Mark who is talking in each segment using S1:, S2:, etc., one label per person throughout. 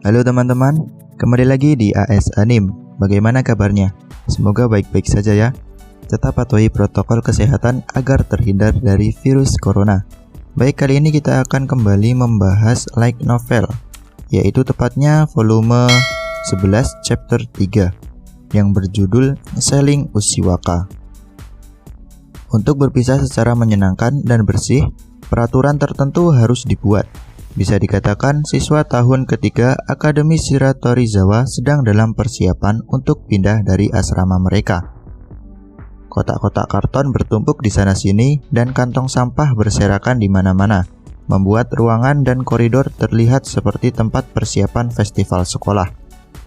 S1: Halo teman-teman, kembali lagi di AS Anim. Bagaimana kabarnya? Semoga baik-baik saja ya. Tetap patuhi protokol kesehatan agar terhindar dari virus corona. Baik, kali ini kita akan kembali membahas light novel, yaitu tepatnya volume 11 chapter 3 yang berjudul Selling Ushiwaka. Untuk berpisah secara menyenangkan dan bersih, peraturan tertentu harus dibuat. Bisa dikatakan siswa tahun ketiga Akademi Shiratorizawa sedang dalam persiapan untuk pindah dari asrama mereka. Kotak-kotak karton bertumpuk di sana-sini dan kantong sampah berserakan di mana-mana, membuat ruangan dan koridor terlihat seperti tempat persiapan festival sekolah.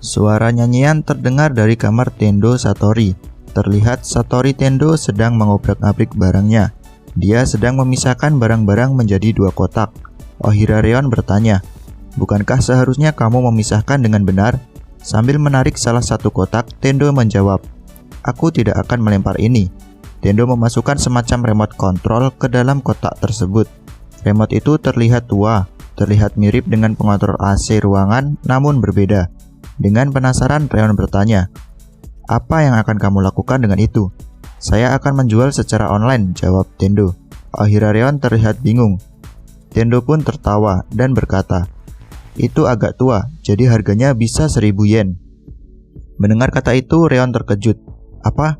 S1: Suara nyanyian terdengar dari kamar Tendo Satori. Terlihat Satori Tendo sedang mengobrak-abrik barangnya. Dia sedang memisahkan barang-barang menjadi 2 kotak. Ohirareon bertanya, "Bukankah seharusnya kamu memisahkan dengan benar?" Sambil menarik salah satu kotak, Tendo menjawab, "Aku tidak akan melempar ini." Tendo memasukkan semacam remote control ke dalam kotak tersebut. Remote itu terlihat tua, terlihat mirip dengan pengontrol AC ruangan, namun berbeda. Dengan penasaran, Reon bertanya, "Apa yang akan kamu lakukan dengan itu?" "Saya akan menjual secara online," jawab Tendo. Ohirareon terlihat bingung. Tendo pun tertawa dan berkata, "Itu agak tua, jadi harganya bisa 1000 yen." Mendengar kata itu, Reon terkejut. "Apa?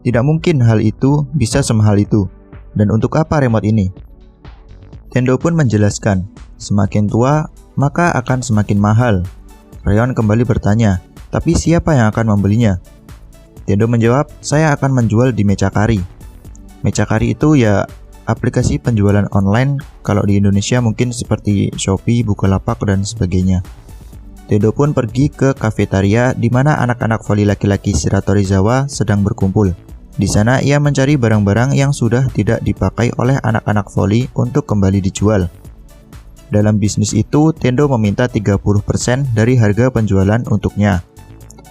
S1: Tidak mungkin hal itu bisa semahal itu. Dan untuk apa remote ini?" Tendo pun menjelaskan, "Semakin tua, maka akan semakin mahal." Reon kembali bertanya, "Tapi siapa yang akan membelinya?" Tendo menjawab, "Saya akan menjual di Mechakari." Mechakari itu ya aplikasi penjualan online, kalau di Indonesia mungkin seperti Shopee, Bukalapak, dan sebagainya. Tendo pun pergi ke kafetaria di mana anak-anak voli laki-laki Shiratorizawa sedang berkumpul. Di sana ia mencari barang-barang yang sudah tidak dipakai oleh anak-anak voli untuk kembali dijual. Dalam bisnis itu, Tendo meminta 30% dari harga penjualan untuknya.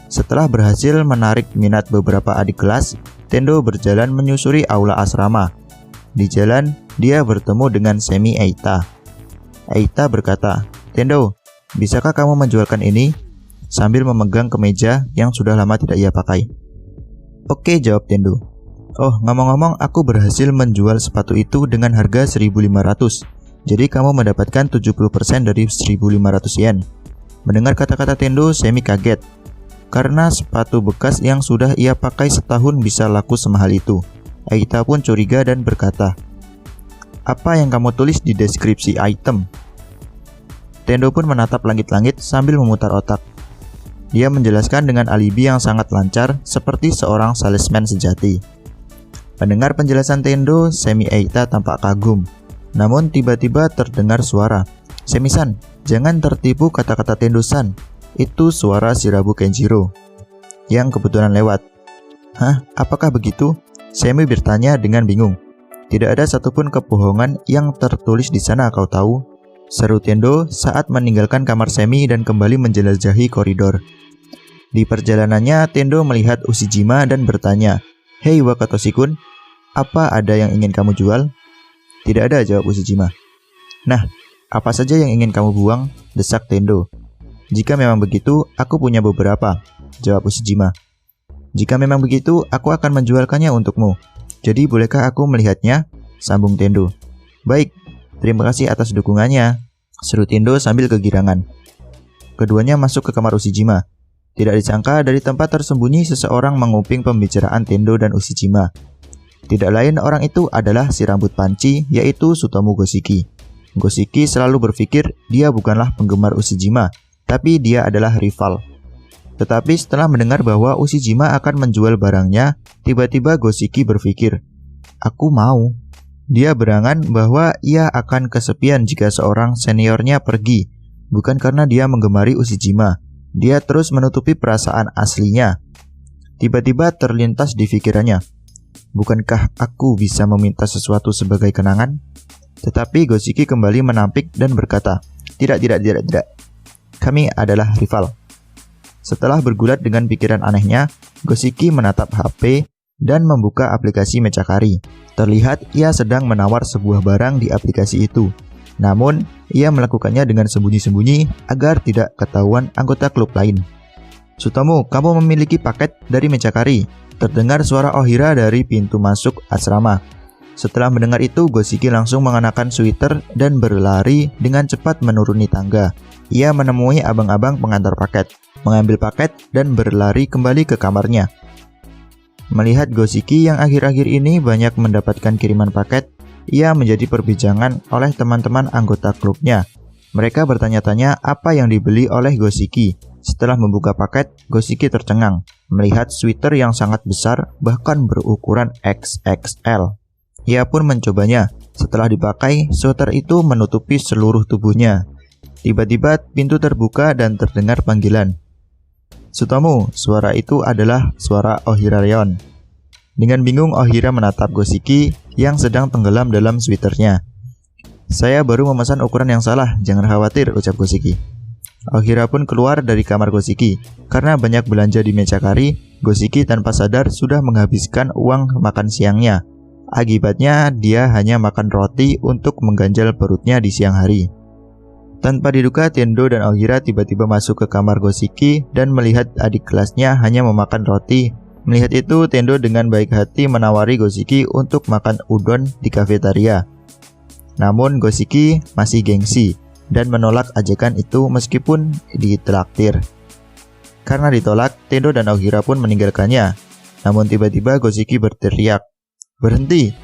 S1: Setelah berhasil menarik minat beberapa adik kelas, Tendo berjalan menyusuri aula asrama. Di jalan, dia bertemu dengan Semi Eita. Eita berkata, "Tendo, bisakah kamu menjualkan ini?" Sambil memegang kemeja yang sudah lama tidak ia pakai. "Oke," jawab Tendo. "Oh, ngomong-ngomong, aku berhasil menjual sepatu itu dengan harga 1500. Jadi kamu mendapatkan 70% dari 1500 yen. Mendengar kata-kata Tendo, Semi kaget. Karena sepatu bekas yang sudah ia pakai setahun bisa laku semahal itu. Eita pun curiga dan berkata, "Apa yang kamu tulis di deskripsi item?" Tendo pun menatap langit-langit sambil memutar otak. Dia menjelaskan dengan alibi yang sangat lancar, seperti seorang salesman sejati. Mendengar penjelasan Tendo, Semi Eita tampak kagum. Namun tiba-tiba terdengar suara, "Semi-san, jangan tertipu kata-kata Tendo-san. Itu suara Shirabu Kenjiro yang kebetulan lewat." "Hah? Apakah begitu?" Semi bertanya dengan bingung. "Tidak ada satupun kebohongan yang tertulis di sana, kau tahu," seru Tendo saat meninggalkan kamar Semi dan kembali menjelajahi koridor. Di perjalanannya, Tendo melihat Ushijima dan bertanya, "Hei Wakatoshi-kun, apa ada yang ingin kamu jual?" "Tidak ada," jawab Ushijima. "Nah, apa saja yang ingin kamu buang?" desak Tendo. "Jika memang begitu, aku punya beberapa," jawab Ushijima. "Jika memang begitu, aku akan menjualkannya untukmu. Jadi bolehkah aku melihatnya?" sambung Tendo. "Baik, terima kasih atas dukungannya," seru Tendo sambil kegirangan. Keduanya masuk ke kamar Ushijima. Tidak disangka dari tempat tersembunyi seseorang menguping pembicaraan Tendo dan Ushijima. Tidak lain orang itu adalah si rambut panci, yaitu Sutomu Goshiki. Goshiki selalu berpikir dia bukanlah penggemar Ushijima, tapi dia adalah rival. Tetapi setelah mendengar bahwa Ushijima akan menjual barangnya, tiba-tiba Goshiki berpikir, "Aku mau." Dia berangan bahwa ia akan kesepian jika seorang seniornya pergi, bukan karena dia menggemari Ushijima. Dia terus menutupi perasaan aslinya. Tiba-tiba terlintas di pikirannya, "Bukankah aku bisa meminta sesuatu sebagai kenangan?" Tetapi Goshiki kembali menampik dan berkata, Tidak. Kami adalah rival." Setelah bergulat dengan pikiran anehnya, Goshiki menatap HP dan membuka aplikasi Mechakari. Terlihat ia sedang menawar sebuah barang di aplikasi itu. Namun, ia melakukannya dengan sembunyi-sembunyi agar tidak ketahuan anggota klub lain. "Sutomo, kamu memiliki paket dari Mechakari." Terdengar suara Ohira dari pintu masuk asrama. Setelah mendengar itu, Goshiki langsung mengenakan sweater dan berlari dengan cepat menuruni tangga. Ia menemui abang-abang pengantar paket, mengambil paket dan berlari kembali ke kamarnya. Melihat Goshiki yang akhir-akhir ini banyak mendapatkan kiriman paket, ia menjadi perbincangan oleh teman-teman anggota klubnya. Mereka bertanya-tanya apa yang dibeli oleh Goshiki. Setelah membuka paket, Goshiki tercengang melihat sweater yang sangat besar, bahkan berukuran XXL. Ia pun mencobanya. Setelah dipakai, sweater itu menutupi seluruh tubuhnya. Tiba-tiba pintu terbuka dan terdengar panggilan. "Sutomo," suara itu adalah suara Ohira Reon. Dengan bingung, Ohira menatap Goshiki yang sedang tenggelam dalam sweaternya. "Saya baru memesan ukuran yang salah, jangan khawatir," ucap Goshiki. Ohira pun keluar dari kamar Goshiki. Karena banyak belanja di Mechakari, Goshiki tanpa sadar sudah menghabiskan uang makan siangnya. Akibatnya, dia hanya makan roti untuk mengganjal perutnya di siang hari. Tanpa diduga, Tendo dan Ohira tiba-tiba masuk ke kamar Goshiki dan melihat adik kelasnya hanya memakan roti. Melihat itu, Tendo dengan baik hati menawari Goshiki untuk makan udon di kafetaria. Namun Goshiki masih gengsi dan menolak ajakan itu meskipun ditraktir. Karena ditolak, Tendo dan Ohira pun meninggalkannya. Namun tiba-tiba Goshiki berteriak, "Berhenti!"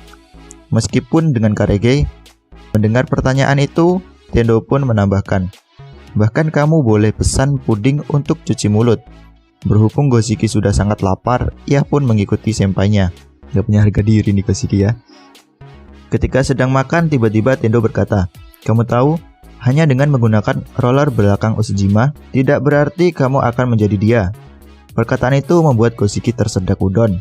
S1: Meskipun dengan karege. Mendengar pertanyaan itu, Tendo pun menambahkan, "Bahkan kamu boleh pesan puding untuk cuci mulut." Berhubung Goshiki sudah sangat lapar, ia pun mengikuti senpainya. Gak punya harga diri nih Goshiki ya. Ketika sedang makan, tiba-tiba Tendo berkata, "Kamu tahu, hanya dengan menggunakan roller belakang Ushijima, tidak berarti kamu akan menjadi dia." Perkataan itu membuat Goshiki tersedak udon.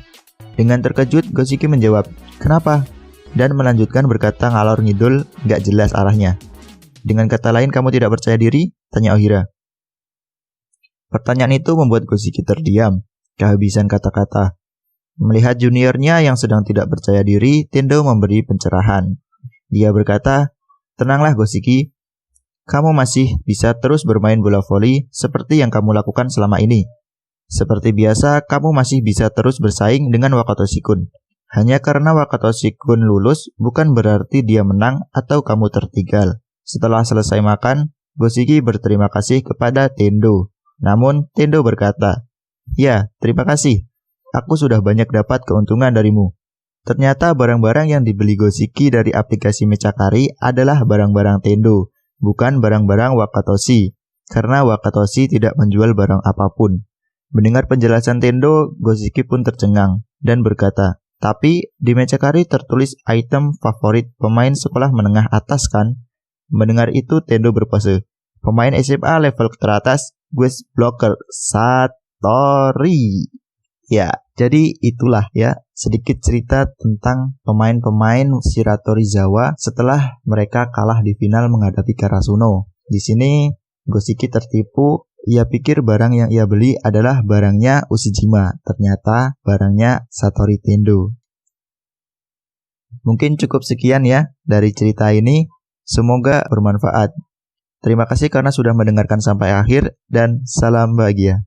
S1: Dengan terkejut, Goshiki menjawab, "Kenapa?" Dan melanjutkan berkata ngalor ngidul, gak jelas arahnya. "Dengan kata lain, kamu tidak percaya diri?" tanya Ohira. Pertanyaan itu membuat Goshiki terdiam, kehabisan kata-kata. Melihat juniornya yang sedang tidak percaya diri, Tendo memberi pencerahan. Dia berkata, "Tenanglah Goshiki, kamu masih bisa terus bermain bola voli seperti yang kamu lakukan selama ini. Seperti biasa, kamu masih bisa terus bersaing dengan Wakatoshi-kun. Hanya karena Wakatoshi-kun lulus, bukan berarti dia menang atau kamu tertinggal." Setelah selesai makan, Goshiki berterima kasih kepada Tendo. Namun, Tendo berkata, "Ya, terima kasih. Aku sudah banyak dapat keuntungan darimu." Ternyata barang-barang yang dibeli Goshiki dari aplikasi Mechakari adalah barang-barang Tendo, bukan barang-barang Wakatoshi, karena Wakatoshi tidak menjual barang apapun. Mendengar penjelasan Tendo, Goshiki pun tercengang dan berkata, "Tapi di Mechakari tertulis item favorit pemain sekolah menengah atas kan?" Mendengar itu, Tendo berpose, "Pemain SMA level teratas, gue blocker Satori." Ya, jadi itulah ya sedikit cerita tentang pemain-pemain Shiratorizawa setelah mereka kalah di final menghadapi Karasuno. Di sini Goshiki tertipu, ia pikir barang yang ia beli adalah barangnya Ushijima, ternyata barangnya Satori Tendo. Mungkin cukup sekian ya dari cerita ini, semoga bermanfaat. Terima kasih karena sudah mendengarkan sampai akhir dan salam bahagia.